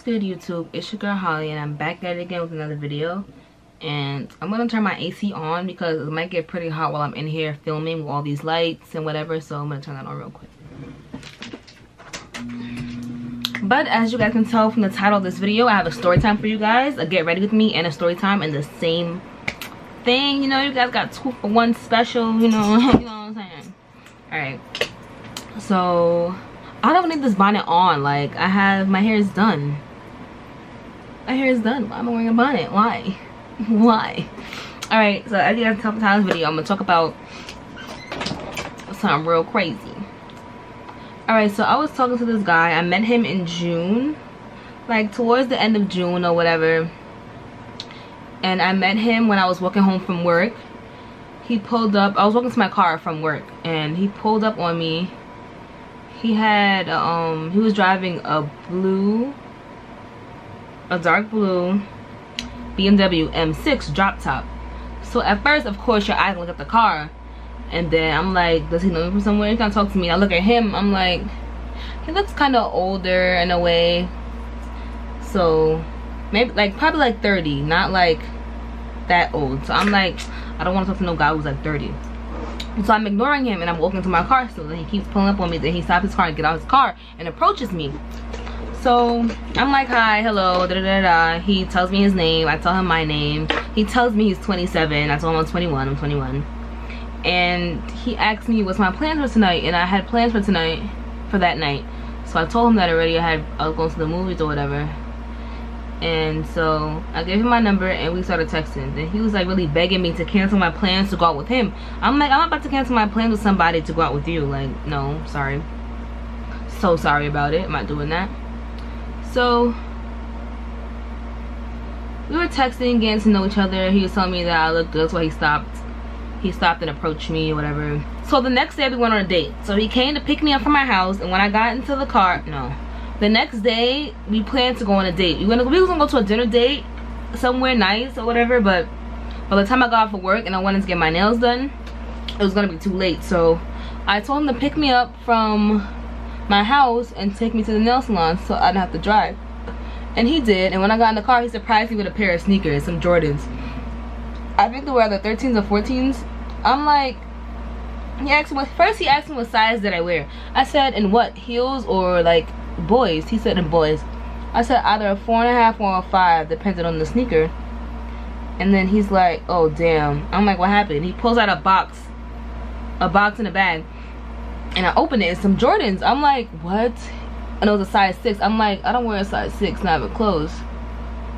good, YouTube? It's your girl Holly, and I'm back at it again with another video. And I'm gonna turn my AC on because it might get pretty hot while I'm in here filming with all these lights and whatever, so I'm gonna turn that on real quick. But as you guys can tell from the title of this video, I have a story time for you guys, a get ready with me and a story time in the same thing. You know, you guys got 2 for 1 special, you know, you know what I'm saying. Alright, so I don't need this bonnet on. Like, my hair is done. My hair is done. Why am I wearing a bonnet? Why? Why? Alright, so as you guys can tell from the title of this video, I'm gonna talk about something real crazy. Alright, so I was talking to this guy. I met him in June, like towards the end of June or whatever. And I met him when I was walking home from work. He pulled up. I was walking to my car from work, and he pulled up on me. He had he was driving a dark blue BMW M6 drop top. So at first, of course, your eyes look at the car, and then I'm like, does he know me from somewhere? He can't talk to me. I look at him. I'm like, he looks kind of older in a way. So maybe like probably like 30, not like that old. So I'm like, I don't want to talk to no guy who's like 30. So I'm ignoring him and I'm walking to my car still. Then he keeps pulling up on me. Then he stops his car and gets out of his car and approaches me. So I'm like, hi, hello, da da da da. He tells me his name. I tell him my name. He tells me he's 27. I told him I'm 21. I'm 21. And he asked me what's my plans for tonight, and I had plans for tonight, for that night. So I told him that already. I was going to the movies or whatever. And so I gave him my number and we started texting. Then he was like really begging me to cancel my plans to go out with him. I'm like, I'm about to cancel my plans with somebody to go out with you. Like, no, sorry. So sorry about it. I'm not doing that. So we were texting, getting to know each other. He was telling me that I looked good, so he stopped. He stopped and approached me or whatever. So the next day we went on a date. So he came to pick me up from my house, and when I got into the car, the next day we planned to go on a date. We was gonna go to a dinner date somewhere nice or whatever, but by the time I got off of work and I wanted to get my nails done, it was gonna be too late. So I told him to pick me up from my house and take me to the nail salon so I didn't have to drive. And he did, and when I got in the car, he surprised me with a pair of sneakers, some Jordans. I think they were either 13s or 14s. I'm like, first he asked me what size did I wear. I said, in what, heels or like boys? He said in boys. I said either a 4.5 or a 5, depending on the sneaker. And then he's like, oh damn. I'm like, what happened? He pulls out a box in a bag, and I open it. It's some Jordans. I'm like, what? And it was a size 6. I'm like, I don't wear a size 6, not even clothes.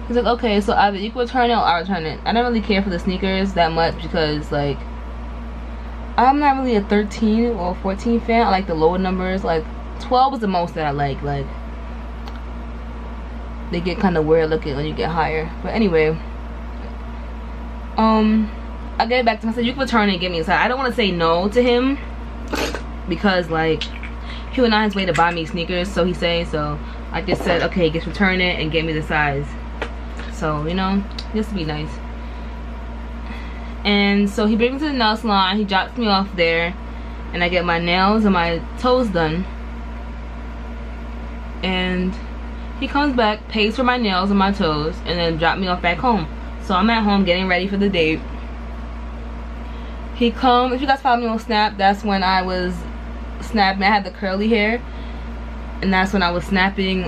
He's like, okay, so either you can return it or I'll return it. I don't really care for the sneakers that much because, like, I'm not really a 13 or 14 fan. I like the lower numbers. Like, 12 is the most that I like. Like, they get kind of weird looking when you get higher. But anyway, I get back to him. I said, you can return it and give me a size. I don't want to say no to him because, like, he went on his way to buy me sneakers, so he said. So I just said, okay, just return it and get me the size. So, you know, just to be nice. And so he brings me to the nail salon. He drops me off there, and I get my nails and my toes done. And he comes back, pays for my nails and my toes, and then drop me off back home. So I'm at home getting ready for the date. He comes, if you guys follow me on Snap, that's when I was snapping. I had the curly hair, and that's when I was snapping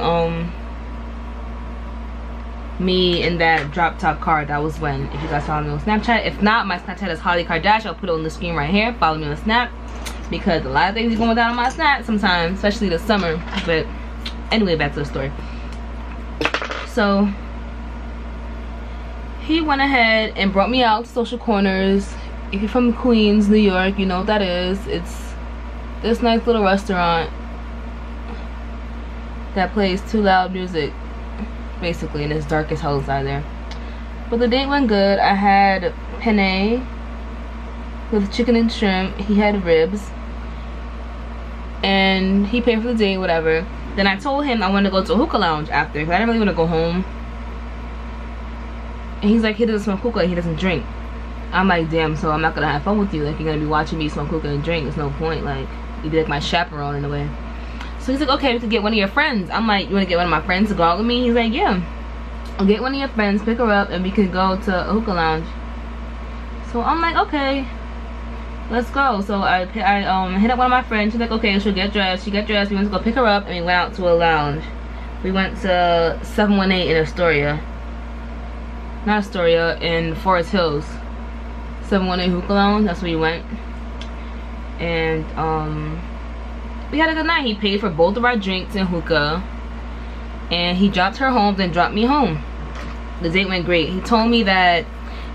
me in that drop top car. That was when, if you guys follow me on Snapchat. If not, my Snapchat is Holly Kardashian. I'll put it on the screen right here. Follow me on Snap, because a lot of things are going down on my Snap sometimes, especially this summer. But anyway, back to the story. So he went ahead and brought me out to Social Corners. If you're from Queens, New York, you know what that is. It's this nice little restaurant that plays too loud music, basically, and it's dark as hell inside there. But the date went good. I had penne with chicken and shrimp. He had ribs, and he paid for the date, whatever. Then I told him I wanted to go to a hookah lounge after, because I didn't really want to go home. And he's like, he doesn't smoke hookah, he doesn't drink. I'm like, damn, so I'm not gonna have fun with you. Like, you're gonna be watching me smoke hookah and drink. There's no point. Like, you'd be like my chaperone in a way. So he's like, okay, we could get one of your friends. I'm like, you want to get one of my friends to go out with me? He's like, yeah. I'll get one of your friends, pick her up, and we can go to a hookah lounge. So I'm like, okay, let's go. So I hit up one of my friends. She's like, okay, she'll get dressed. She got dressed. We went to go pick her up, and we went out to a lounge. We went to 718 in Astoria. Not Astoria, in Forest Hills. 718 hookah lounge. That's where we went. And we had a good night. He paid for both of our drinks and hookah. And he dropped her home, then dropped me home. The date went great. He told me that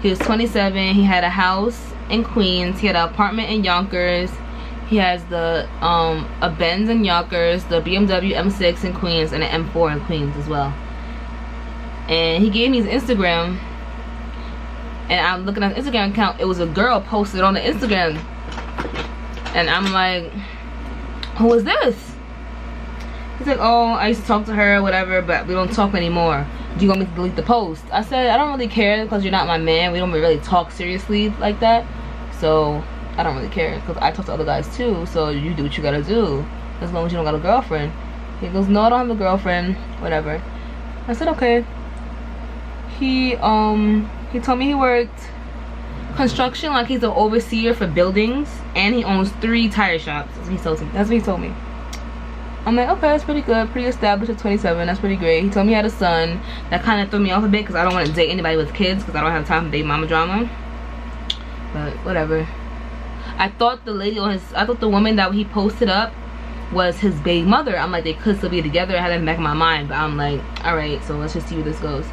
he was 27. He had a house in Queens. He had an apartment in Yonkers. He has the a Benz in Yonkers, the BMW M6 in Queens, and an M4 in Queens as well. And he gave me his Instagram. And I'm looking at the Instagram account. It was a girl posted on the Instagram. And I'm like, who is this? He's like, oh, I used to talk to her, whatever, but we don't talk anymore. Do you want me to delete the post? I said, I don't really care because you're not my man. We don't really talk seriously like that. So I don't really care because I talk to other guys too. So you do what you gotta do as long as you don't got a girlfriend. He goes, no, I don't have a girlfriend, whatever. I said, okay. He told me he worked construction, like he's an overseer for buildings, and he owns 3 tire shops. That's what he told me. I'm like, okay, that's pretty good, pretty established at 27. That's pretty great. He told me he had a son. That kind of threw me off a bit because I don't want to date anybody with kids because I don't have time to date mama drama. But whatever. I thought the woman that he posted up was his baby mother. I'm like, they could still be together. I had that in the back of my mind, but I'm like, all right, so let's just see where this goes.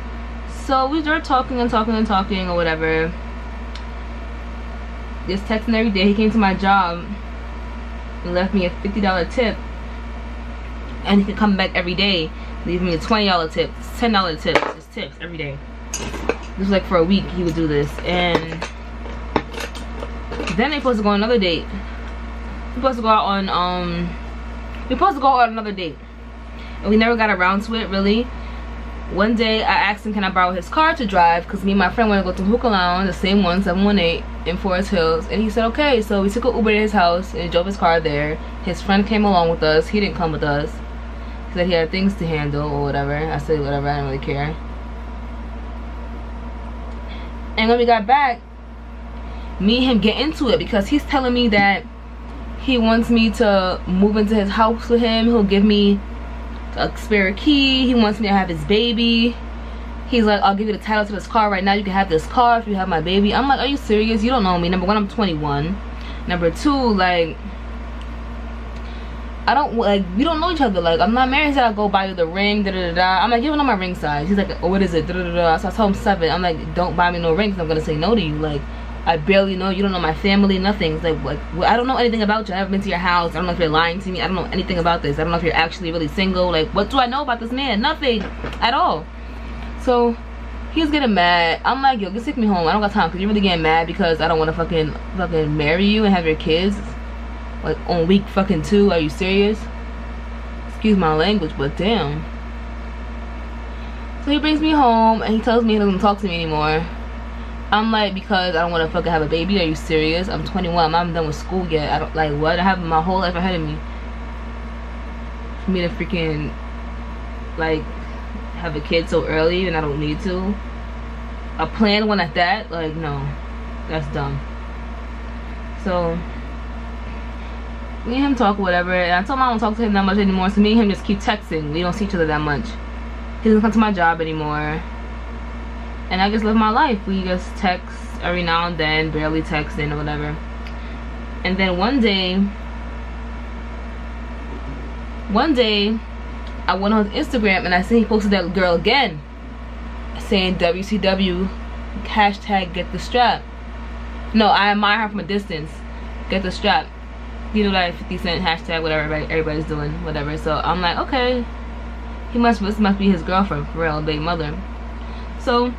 So we started talking and talking and talking or whatever. Just texting every day. He came to my job and left me a $50 tip. And he could come back every day, leaving me a $20 tip, $10 tips, just tips every day. This was like for a week he would do this. And then they supposed to go on another date. We're supposed to go out on another date. And we never got around to it really. One day I asked him, can I borrow his car to drive? Because me and my friend want to go to hookah lounge, the same one, 718 in Forest Hills. And he said okay. So we took an Uber to his house and he drove his car there. His friend came along with us. He didn't come with us. He said he had things to handle or whatever. I said whatever, I didn't really care. And when we got back, me and him get into it because he's telling me that he wants me to move into his house with him. He'll give me a spare key. He wants me to have his baby. He's like, I'll give you the title to this car right now. You can have this car if you have my baby. I'm like, are you serious? You don't know me. Number one, I'm 21. Number two, like, I don't, like, we don't know each other. Like, I'm not married. He said, I'll go buy you the ring, da da da da. I'm like, you don't know my ring size. He's like, oh, what is it? Da da da da. So I told him 7. I'm like, don't buy me no ring because I'm gonna say no to you. Like, I barely know you. Don't know my family, nothing. It's like, I don't know anything about you. I haven't been to your house. I don't know if you're lying to me. I don't know anything about this. I don't know if you're actually really single. Like, what do I know about this man? Nothing at all. So he was getting mad. I'm like, yo, just take me home. I don't got time because you're really getting mad because I don't want to fucking marry you and have your kids like on week fucking 2. Are you serious? Excuse my language, but damn. So he brings me home and he tells me he doesn't talk to me anymore. I'm like, because I don't want to fucking have a baby. Are you serious? I'm 21. I'm not done with school yet. I don't, like, what? I have my whole life ahead of me. For me to freaking, like, have a kid so early and I don't need to. A planned one at that? Like, no. That's dumb. So me and him talk whatever. And I told him I don't talk to him that much anymore. So me and him just keep texting. We don't see each other that much. He doesn't come to my job anymore. And I just live my life. We just text every now and then, barely texting or whatever. And then one day I went on his Instagram and I see he posted that girl again saying WCW hashtag get the strap. No, I admire her from a distance. Get the strap. You know that 50 Cent hashtag, whatever everybody's doing, whatever. So I'm like, okay, this must be his girlfriend for real, big mother. So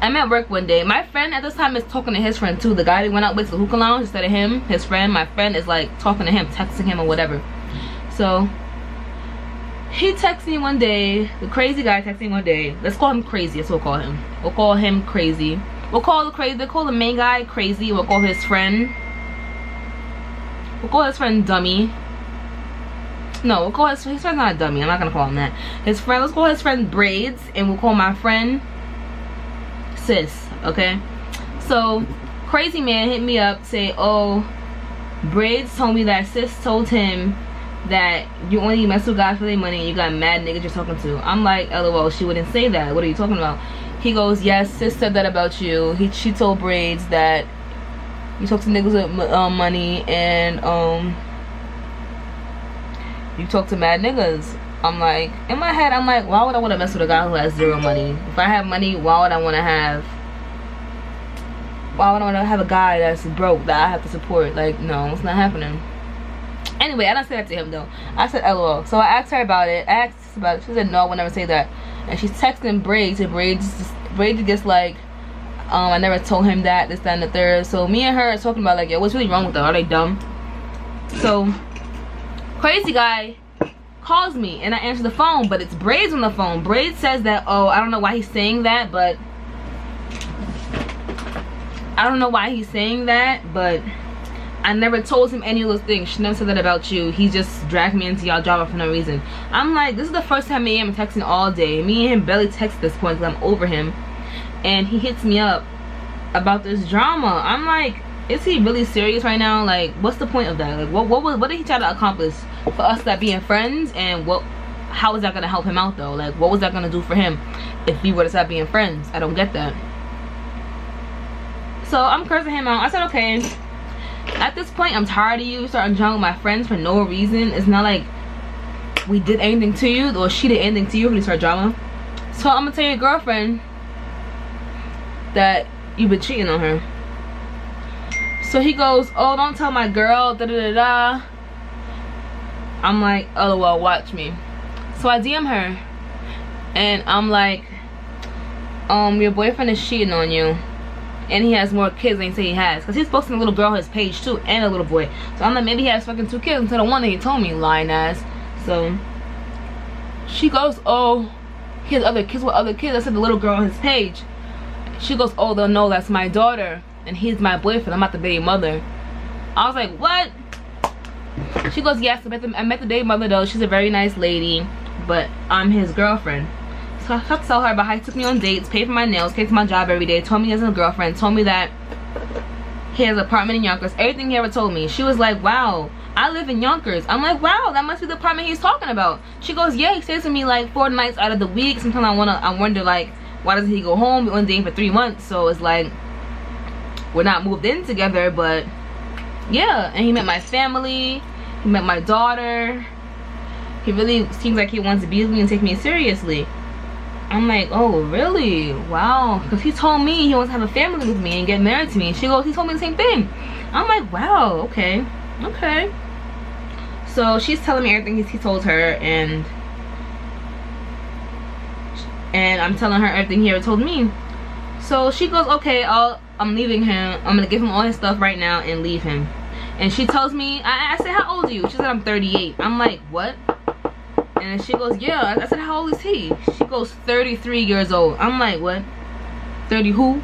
I'm at work one day. My friend at this time is talking to his friend too. The guy that went out with the hookah lounge instead of him, his friend. My friend is like talking to him, texting him or whatever. So he texted me one day. The crazy guy texted me one day. Let's call him crazy. That's what we'll call him. We'll call him crazy. We'll call the main guy crazy. We'll call his friend dummy. No, we'll call his friend's not a dummy. I'm not gonna call him that. His friend, let's call his friend Braids, and we'll call my friend Sis, okay? So, crazy man hit me up, say, oh, Braids told me that Sis told him that you only mess with guys for their money and you got mad niggas you're talking to. I'm like, LOL, she wouldn't say that. What are you talking about? He goes, yes, Sis said that about you. She told Braids that you talk to niggas with money and you talk to mad niggas. I'm like, in my head, I'm like, why would I want to mess with a guy who has zero money? If I have money, why would I want to have a guy that's broke that I have to support? Like, no, it's not happening. Anyway, I didn't say that to him though. I said LOL. So I asked her about it. She said no, I would never say that. And she's texting Braids, and Braids gets like, I never told him that, this, that, and the third. So me and her are talking about like, yo, what's really wrong with them? Are they dumb? So crazy guy calls me and I answer the phone, but it's Braids on the phone. Braids says that, oh, I don't know why he's saying that, but I never told him any of those things. She never said that about you. He just dragged me into y'all drama for no reason. I'm like, this is the first time me and him texting all day. Me and him barely text at this point because I'm over him. And he hits me up about this drama. I'm like, is he really serious right now? Like, what's the point of that? Like, what did he try to accomplish for us that being friends? And how is that gonna help him out though? Like, what was that gonna do for him if we were to stop being friends? I don't get that. So I'm cursing him out. I said, okay. At this point, I'm tired of you starting drama with my friends for no reason. It's not like we did anything to you or she did anything to you when you start drama. So I'm gonna tell your girlfriend that you've been cheating on her. So he goes, oh, don't tell my girl, da da da da. I'm like, oh well, watch me. So I DM her and I'm like, your boyfriend is cheating on you and he has more kids than he say he has, because he's posting a little girl on his page too and a little boy. So I'm like, maybe he has fucking 2 kids instead of 1 that he told me, lying ass. So she goes, oh, he has other kids with other kids. I said the little girl on his page. She goes, oh, they'll know that's my daughter and he's my boyfriend. I'm not the baby mother. I was like, what? She goes, yes, I met the baby mother though. She's a very nice lady, but I'm his girlfriend. So I have to tell her about how he took me on dates, paid for my nails, came to my job every day, told me he has a girlfriend, told me that he has an apartment in Yonkers, everything he ever told me. She was like, wow, I live in Yonkers. I'm like, wow, that must be the apartment he's talking about. She goes, yeah, he stays with me like 4 nights out of the week. Sometimes I wonder like, why doesn't he go home? We've been dating for 3 months, so it's like we're not moved in together, but yeah. And he met my family, he met my daughter. He really seems like he wants to be with me and take me seriously. I'm like, oh really? Wow. Because he told me he wants to have a family with me and get married to me. And she goes, he told me the same thing. I'm like, wow, okay. So she's telling me everything he told her, and I'm telling her everything he ever told me. So she goes, okay, I'm leaving him. I'm gonna give him all his stuff right now and leave him. And she tells me, I said, how old are you? She said, I'm 38. I'm like, what? And she goes, yeah. I said, how old is he? She goes, 33 years old. I'm like, what? 30 who?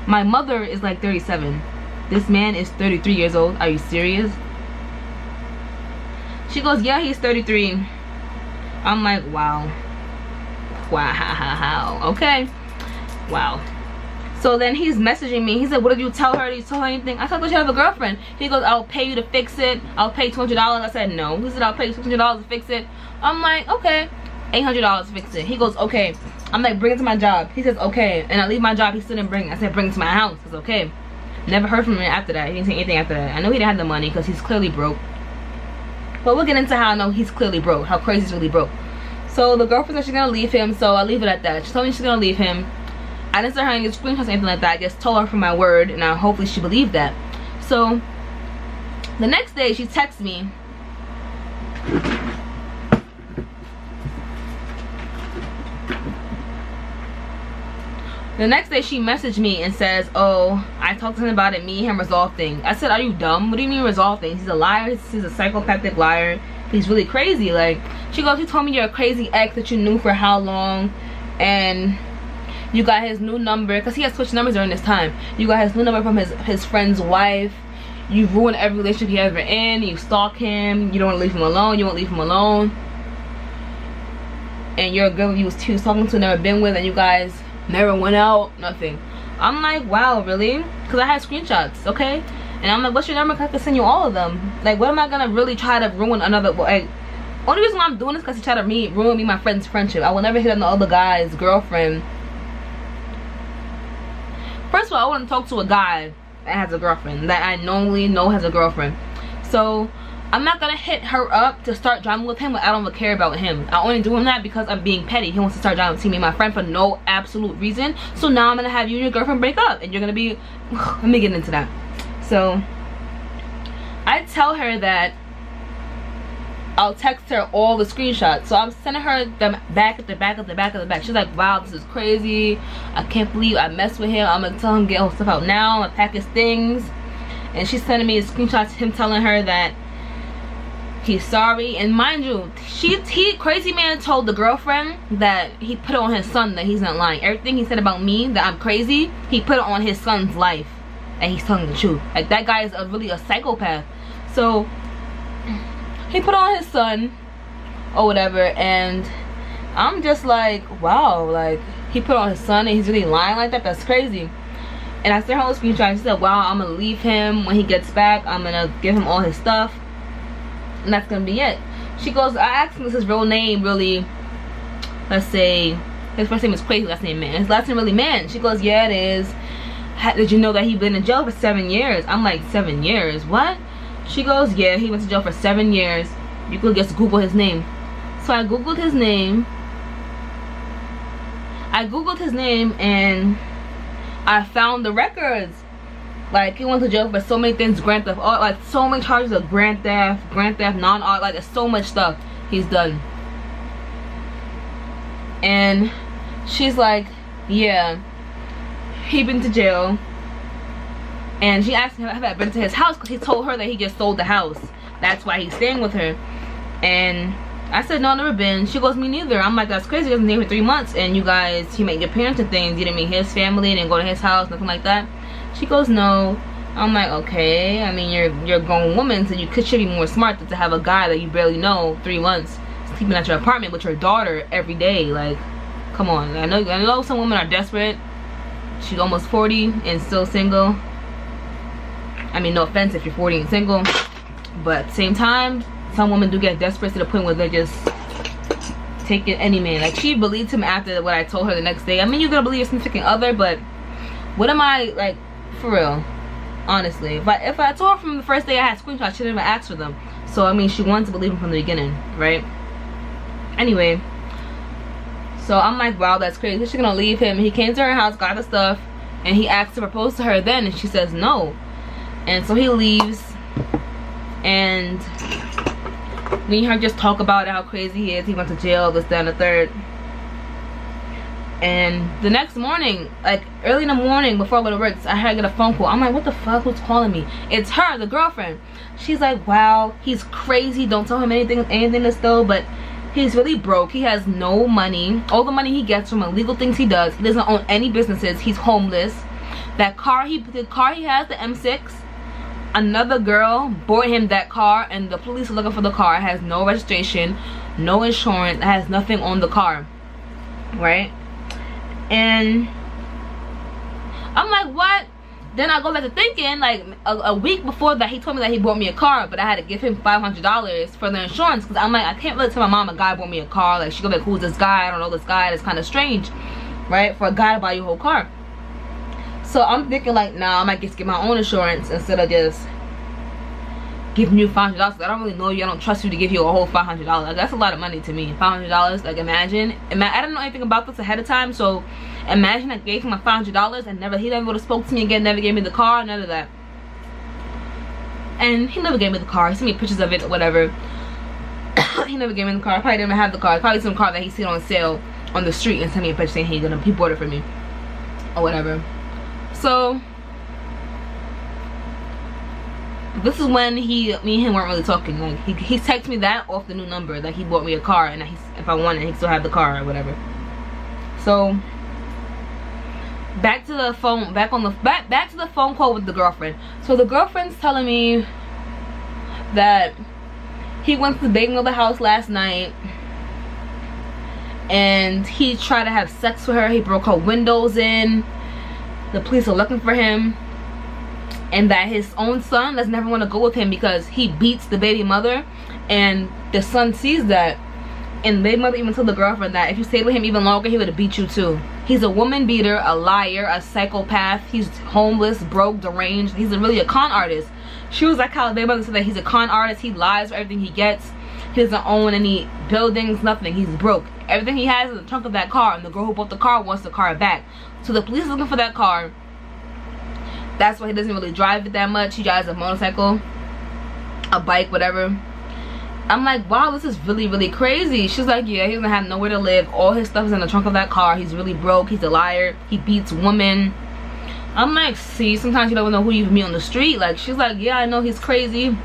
My mother is like 37. This man is 33 years old. Are you serious? She goes, yeah, he's 33. I'm like, wow. Wow. Okay. Wow. So then he's messaging me. He said, what did you tell her? Did you tell her anything? I said, you have a girlfriend. He goes, I'll pay you to fix it. I'll pay $200. I said, no. He said, I'll pay you $600 to fix it. I'm like, okay. $800 to fix it. He goes, okay. I'm like, bring it to my job. He says, okay. And I leave my job. He still didn't bring it. I said, bring it to my house. He says, okay. Never heard from him after that. He didn't say anything after that. I know he didn't have the money because he's clearly broke. But we'll get into how I know he's clearly broke. How crazy he's really broke. So the girlfriend said she's going to leave him. So I'll leave it at that. She told me she's going to leave him. I didn't send her any screenshots or anything like that. I just told her from my word, and hopefully she believed that. So the next day she texts me. The next day she messaged me and says, oh, I talked to him about it, me and him resolve things. I said, are you dumb? What do you mean resolve things? He's a liar. He's a psychopathic liar. He's really crazy. Like, she goes, he told me you're a crazy ex that you knew for how long, and you got his new number, because he has switched numbers during this time. You got his new number from his friend's wife. you ruin every relationship he ever in. You stalk him. You don't want to leave him alone. You won't leave him alone. And you're a girl he was talking to, never been with, and you guys never went out, nothing. I'm like, wow, really? Because I had screenshots, okay? And I'm like, what's your number? I can send you all of them. Like, what am I gonna really try to ruin another, like, only reason why I'm doing this because he tried to ruin me, my friend's friendship. I will never hit on the other guy's girlfriend. First of all, I want to talk to a guy that has a girlfriend, that I normally know has a girlfriend. So I'm not gonna hit her up to start driving with him when I don't really care about him. I only do him that because I'm being petty. He wants to start driving with me and my friend for no absolute reason. So now I'm gonna have you and your girlfriend break up, and you're gonna be let me get into that. So I tell her that I'll text her all the screenshots. So I'm sending her them back at the back of the back of the back. She's like, wow, this is crazy. I can't believe I messed with him. I'm gonna tell him get all stuff out now and pack his things. And she's sending me screenshots, him telling her that he's sorry. And mind you, he crazy man told the girlfriend that he put it on his son that he's not lying. Everything he said about me, that I'm crazy, he put it on his son's life, and he's telling the truth. Like, that guy is really a psychopath. So he put it on his son or whatever, and I'm just like, wow, like, he put it on his son and he's really lying like that? That's crazy. And I sent her all the screenshots. She said, wow, I'm gonna leave him when he gets back. I'm gonna give him all his stuff, and that's gonna be it. She goes, I asked him, is his real name really, let's say his first name is Crazy, last name Man, his last name really Man? She goes, yeah, it is. Did you know that he'd been in jail for 7 years? I'm like, 7 years? What? She goes, yeah, he went to jail for 7 years. You could just Google his name. So I Googled his name. And I found the records. Like, he went to jail for so many things, grand theft, like so many charges of grand theft, non-art, like there's so much stuff he's done. And she's like, yeah, he been to jail. And she asked him if I've been to his house because he told her that he just sold the house. That's why he's staying with her. And I said, no, I've never been. She goes, me neither. I'm like, that's crazy. He wasn't there for 3 months. And you guys, he met your parents and things. You didn't meet his family, didn't go to his house, nothing like that. She goes, no. I'm like, okay. I mean, you're a grown woman, so you should be more smart than to have a guy that you barely know 3 months sleeping at your apartment with your daughter every day. Like, come on. I know some women are desperate. She's almost 40 and still single. I mean, no offense if you're 40 and single, but at the same time, some women do get desperate to the point where they just take it any man. Like, she believed him after what I told her the next day. I mean, you're gonna believe your significant other, but what am I, like, for real? Honestly, if I told her from the first day I had screenshots, she didn't even ask for them. So I mean, she wanted to believe him from the beginning, right? Anyway, so I'm like, wow, that's crazy. She's gonna leave him. He came to her house, got the stuff, and he asked to propose to her then, and she says no. And so he leaves, and me and her just talk about how crazy he is. He went to jail, this, that, and the third. And the next morning, like early in the morning before I go to work, I had to get a phone call. I'm like, what the fuck, who's calling me? It's her, the girlfriend. She's like, wow, he's crazy. Don't tell him anything to steal, but he's really broke. He has no money. All the money he gets from illegal things he does. He doesn't own any businesses. He's homeless. The car he has, the M6, another girl bought him that car, and the police are looking for the car. It has no registration, no insurance, it has nothing on the car, right? And I'm like, what? Then I go back to thinking, like, a week before that, he told me that he bought me a car, but I had to give him $500 for the insurance, because I'm like, I can't really tell my mom a guy bought me a car. Like, she go like, who's this guy? I don't know this guy. That's kind of strange, right? For a guy to buy you a whole car. So I'm thinking, like, nah, I might just get my own insurance instead of just giving you $500. I don't really know you. I don't trust you to give you a whole $500. Like, that's a lot of money to me. $500. Like, imagine. I didn't know anything about this ahead of time. So imagine I gave him my $500 and he never would have spoke to me again. Never gave me the car. None of that. And he never gave me the car. He sent me pictures of it or whatever. He never gave me the car. I probably didn't even have the car. Probably some car that he seen on sale on the street and sent me a picture saying he bought it for me or whatever. So this is when me and him weren't really talking. Like, he texted me that off the new number, that he bought me a car, and that if I wanted, he still had the car or whatever. So back to the phone call with the girlfriend. So the girlfriend's telling me that he went to the baby mother house last night and he tried to have sex with her. He broke her windows in. The police are looking for him, and that his own son doesn't ever want to go with him because he beats the baby mother, and the son sees that. And the baby mother even told the girlfriend that if you stayed with him even longer, he would have beat you too. He's a woman beater, a liar, a psychopath. He's homeless, broke, deranged. He's really a con artist. She was like how the baby mother said that he's a con artist. He lies for everything he gets. He doesn't own any buildings, nothing. He's broke. Everything he has is in the trunk of that car, and the girl who bought the car wants the car back. So the police is looking for that car. That's why he doesn't really drive it that much. He drives a motorcycle, a bike, whatever. I'm like, wow, this is really, really crazy. She's like, yeah, he doesn't have nowhere to live. All his stuff is in the trunk of that car. He's really broke. He's a liar. He beats women. I'm like, see, sometimes you don't know who you meet on the street. Like, she's like, yeah, I know he's crazy.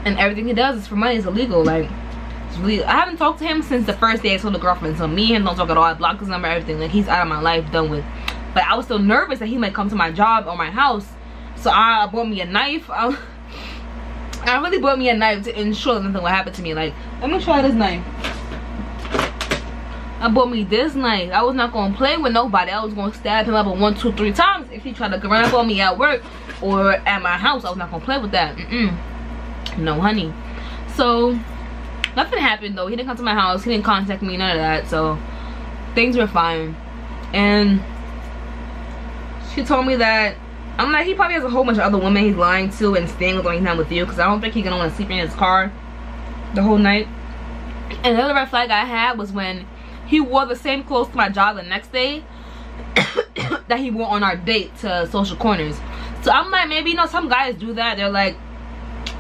And everything he does is for money. It's illegal. Like, it's really, I haven't talked to him since the first day I told the girlfriend. So me and him don't talk at all. I blocked his number, everything. Like, he's out of my life, done with. But I was still nervous that he might come to my job or my house. So I bought me a knife. I really bought me a knife to ensure that nothing will happen to me. Like, let me try this knife. I bought me this knife. I was not going to play with nobody. I was going to stab him up 1, 2, 3 times if he tried to run up on me at work or at my house. I was not going to play with that. No, honey. So nothing happened though. He didn't come to my house. He didn't contact me. None of that. So things were fine. And she told me that, I'm like, he probably has a whole bunch of other women he's lying to and staying with when he's not with you, because I don't think he's gonna want to sleep in his car the whole night. And another red flag I had was when he wore the same clothes to my job the next day that he wore on our date to Social Corners. So I'm like, maybe, you know, some guys do that. They're like,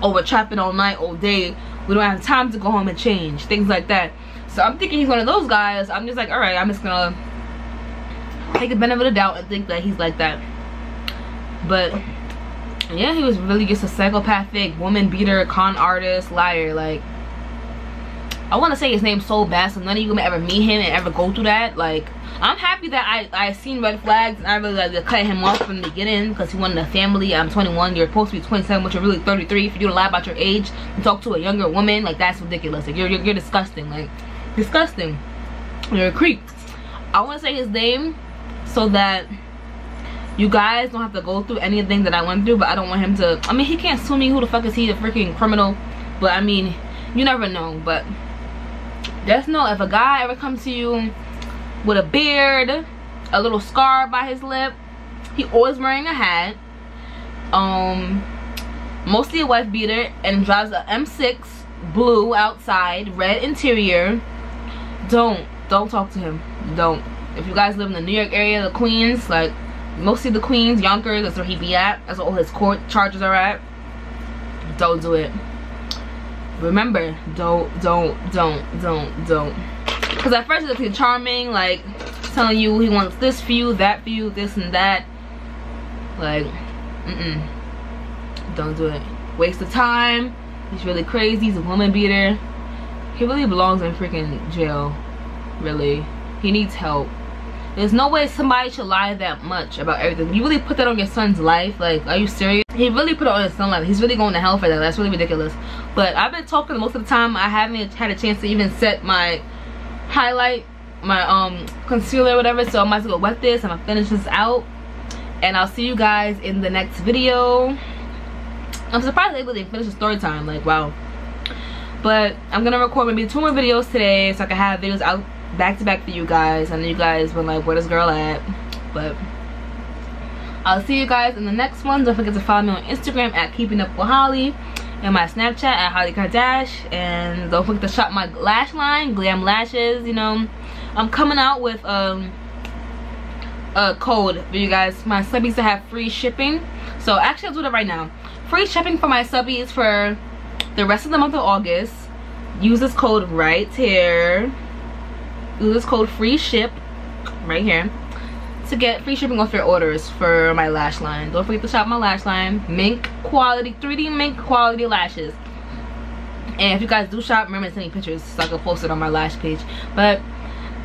oh, we're trapping all night, all day. We don't have time to go home and change. Things like that. So I'm thinking he's one of those guys. I'm just like, alright, I'm just gonna take the benefit of the doubt and think that he's like that. But yeah, he was really just a psychopathic woman beater, con artist, liar. Like, I want to say his name so bad so none of you will ever meet him and ever go through that. Like, I'm happy that I seen red flags and I really like to cut him off from the beginning because he wanted a family. I'm 21, you're supposed to be 27, but you're really 33. For you to lie about your age and talk to a younger woman, like, that's ridiculous. Like, you're disgusting. Like, disgusting. You're a creep. I want to say his name so that you guys don't have to go through anything that I went through, but I don't want him to. I mean, he can't sue me. Who the fuck is he? A freaking criminal. But I mean, you never know. But just know, if a guy ever comes to you with a beard, a little scar by his lip, he always wearing a hat, mostly a wife beater, and drives a M6 blue outside, red interior, don't talk to him. Don't. If you guys live in the New York area, the Queens, like mostly the Queens, Yonkers, that's where he be at, that's where all his court charges are at, don't do it. Remember, don't. Because at first he's charming, like telling you he wants this for you, that for you, this and that. Like, don't do it. Waste of time. He's really crazy. He's a woman beater. He really belongs in freaking jail. Really, he needs help. There's no way somebody should lie that much about everything. You really put that on your son's life? Like, are you serious? He really put it on his son's life. He's really going to hell for that. That's really ridiculous. But I've been talking most of the time. I haven't had a chance to even set my highlight, my concealer or whatever. So I might as well wet this. I'm gonna finish this out. And I'll see you guys in the next video. I'm surprised I didn't finish the story time. Like, wow. But I'm gonna record maybe 2 more videos today so I can have videos out back to back for you guys. I know you guys were like, where this girl at? But I'll see you guys in the next one. Don't forget to follow me on Instagram at Keeping Up with Holly, and my Snapchat at Holly Kardashian. And don't forget to shop my lash line, Glam Lashes. You know, I'm coming out with a code for you guys, my subbies, to have free shipping. So actually, I'll do that right now. Free shipping for my subbies for the rest of the month of August. Use this code right here. Use this code free ship right here to get free shipping off your orders for my lash line. Don't forget to shop my lash line. Mink quality, 3D mink quality lashes. And if you guys do shop, remember to send me pictures so I can post it on my lash page. But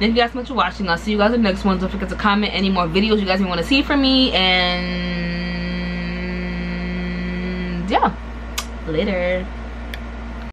Thank you guys so much for watching. I'll see you guys in the next one. Don't forget to comment any more videos you guys may want to see from me. And yeah, later.